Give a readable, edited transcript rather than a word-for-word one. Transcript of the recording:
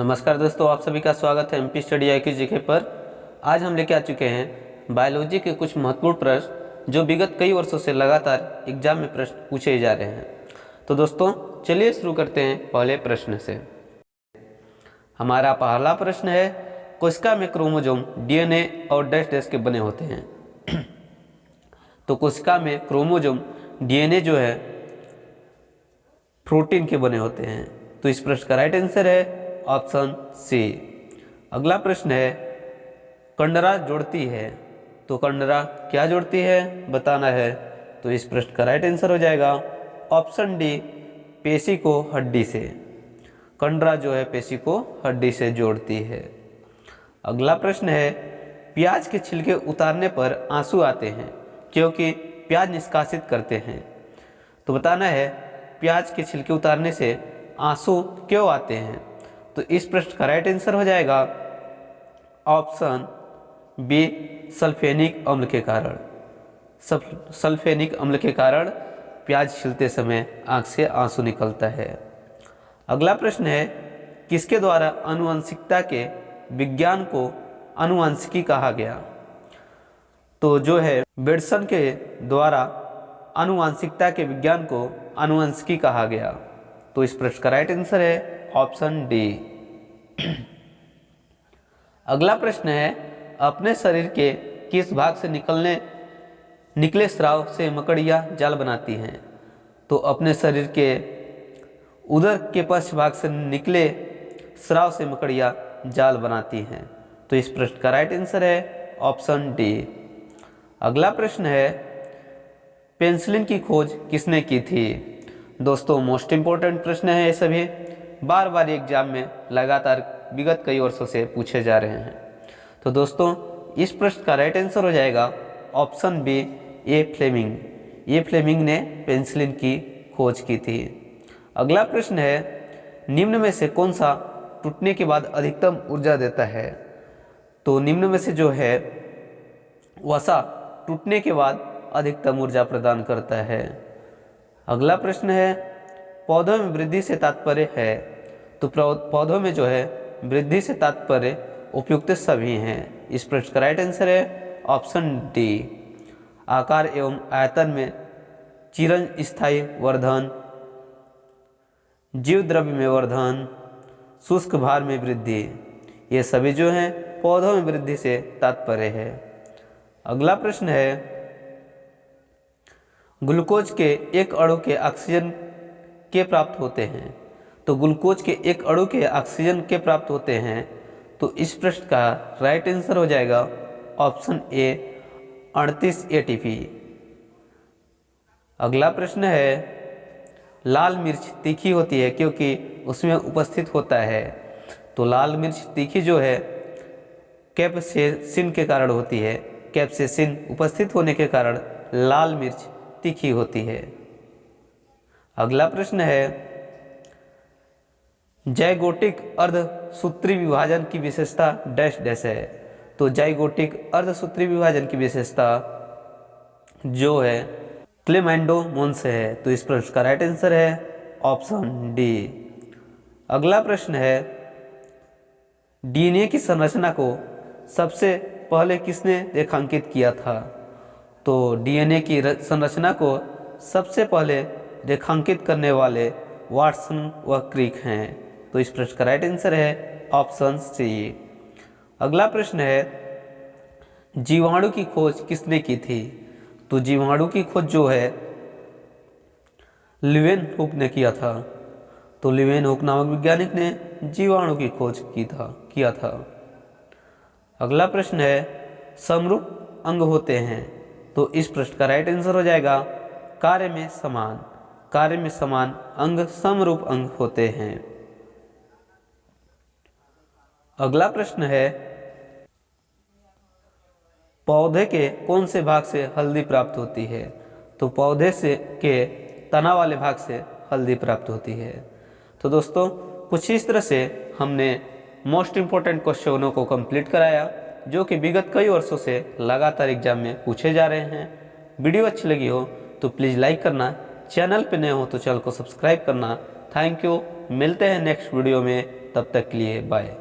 नमस्कार दोस्तों, आप सभी का स्वागत है एमपी स्टडी IQ जीके पर। आज हम लेके आ चुके हैं बायोलॉजी के कुछ महत्वपूर्ण प्रश्न जो विगत कई वर्षों से लगातार एग्जाम में प्रश्न पूछे जा रहे हैं। तो दोस्तों चलिए शुरू करते हैं पहले प्रश्न से। हमारा पहला प्रश्न है, कोशिका में क्रोमोसोम DNA और डैश डैश के बने होते हैं। तो कोशिका में क्रोमोसोम DNA जो है प्रोटीन के बने होते हैं। तो इस प्रश्न का राइट आंसर है ऑप्शन सी। अगला प्रश्न है, कंडरा जोड़ती है। तो कंडरा क्या जोड़ती है बताना है। तो इस प्रश्न का राइट आंसर हो जाएगा ऑप्शन डी, पेशी को हड्डी से। कंडरा जो है पेशी को हड्डी से जोड़ती है। अगला प्रश्न है, प्याज के छिलके उतारने पर आंसू आते हैं क्योंकि प्याज निष्कासित करते हैं। तो बताना है प्याज के छिलके उतारने से आंसू क्यों आते हैं। तो इस प्रश्न का राइट आंसर हो जाएगा ऑप्शन बी, सल्फेनिक अम्ल के कारण। सल्फेनिक अम्ल के कारण प्याज छीलते समय आंख से आंसू निकलता है। अगला प्रश्न है, किसके द्वारा आनुवंशिकता के विज्ञान को आनुवंशिकी कहा गया। तो जो है बेडसन के द्वारा आनुवंशिकता के विज्ञान को आनुवंशिकी कहा गया। तो इस प्रश्न का राइट आंसर है ऑप्शन डी। अगला प्रश्न है, अपने शरीर के किस भाग से निकले स्राव से मकड़ियाँ जाल बनाती हैं। तो अपने शरीर के उदर के पश्च भाग से निकले स्राव से मकड़ियाँ जाल बनाती हैं। तो इस प्रश्न का राइट आंसर है ऑप्शन डी। अगला प्रश्न है, पेनिसिलिन की खोज किसने की थी। दोस्तों मोस्ट इम्पोर्टेंट प्रश्न है ये सभी, बार बार एग्जाम में लगातार विगत कई वर्षों से पूछे जा रहे हैं। तो दोस्तों इस प्रश्न का राइट आंसर हो जाएगा ऑप्शन बी, ए फ्लेमिंग। ए फ्लेमिंग ने पेनिसिलिन की खोज की थी। अगला प्रश्न है, निम्न में से कौन सा टूटने के बाद अधिकतम ऊर्जा देता है। तो निम्न में से जो है वसा टूटने के बाद अधिकतम ऊर्जा प्रदान करता है। अगला प्रश्न है, पौधों में वृद्धि से तात्पर्य है। तो पौधों में जो है वृद्धि से तात्पर्य उपयुक्त सभी हैं। इस प्रश्न का राइट आंसर है ऑप्शन डी, आकार एवं आयतन में चिरस्थायी वर्धन, जीव द्रव्य में वर्धन, शुष्क भार में वृद्धि, ये सभी जो हैं पौधों में वृद्धि से तात्पर्य है। अगला प्रश्न है, ग्लूकोज के एक अणु के ऑक्सीजन के प्राप्त होते हैं। तो ग्लूकोज के एक अणु के ऑक्सीजन के प्राप्त होते हैं। तो इस प्रश्न का राइट आंसर हो जाएगा ऑप्शन ए, 38 ATP। अगला प्रश्न है, लाल मिर्च तीखी होती है क्योंकि उसमें उपस्थित होता है। तो लाल मिर्च तीखी जो है कैप्सेसिन के कारण होती है। कैप्सेसिन उपस्थित होने के कारण लाल मिर्च तीखी होती है। अगला प्रश्न है, जाइगोटिक अर्धसूत्री विभाजन की विशेषता डैश डैश है। तो जाइगोटिक अर्धसूत्री विभाजन की विशेषता जो है क्लेमेंडोमोन से है। तो इस प्रश्न का राइट आंसर है ऑप्शन डी। अगला प्रश्न है, DNA की संरचना को सबसे पहले किसने रेखांकित किया था। तो DNA की संरचना को सबसे पहले रेखांकित करने वाले वाटसन व क्रिक हैं। तो इस प्रश्न का राइट आंसर है ऑप्शन सी। अगला प्रश्न है, जीवाणु की खोज किसने की थी। तो जीवाणु की खोज जो है लीवेनहुक ने किया था। तो लीवेनहुक नामक वैज्ञानिक ने जीवाणु की खोज किया था। अगला प्रश्न है, समरूप अंग होते हैं। तो इस प्रश्न का राइट आंसर हो जाएगा कार्य में समान। कार्य में समान अंग समरूप अंग होते हैं। अगला प्रश्न है, पौधे के कौन से भाग से हल्दी प्राप्त होती है। तो पौधे से के तना वाले भाग से हल्दी प्राप्त होती है। तो दोस्तों कुछ इस तरह से हमने मोस्ट इम्पोर्टेंट क्वेश्चनों को कंप्लीट कराया जो कि विगत कई वर्षों से लगातार एग्जाम में पूछे जा रहे हैं। वीडियो अच्छी लगी हो तो प्लीज़ लाइक करना, चैनल पे नए हो तो चैनल को सब्सक्राइब करना। थैंक यू, मिलते हैं नेक्स्ट वीडियो में। तब तक के लिए बाय।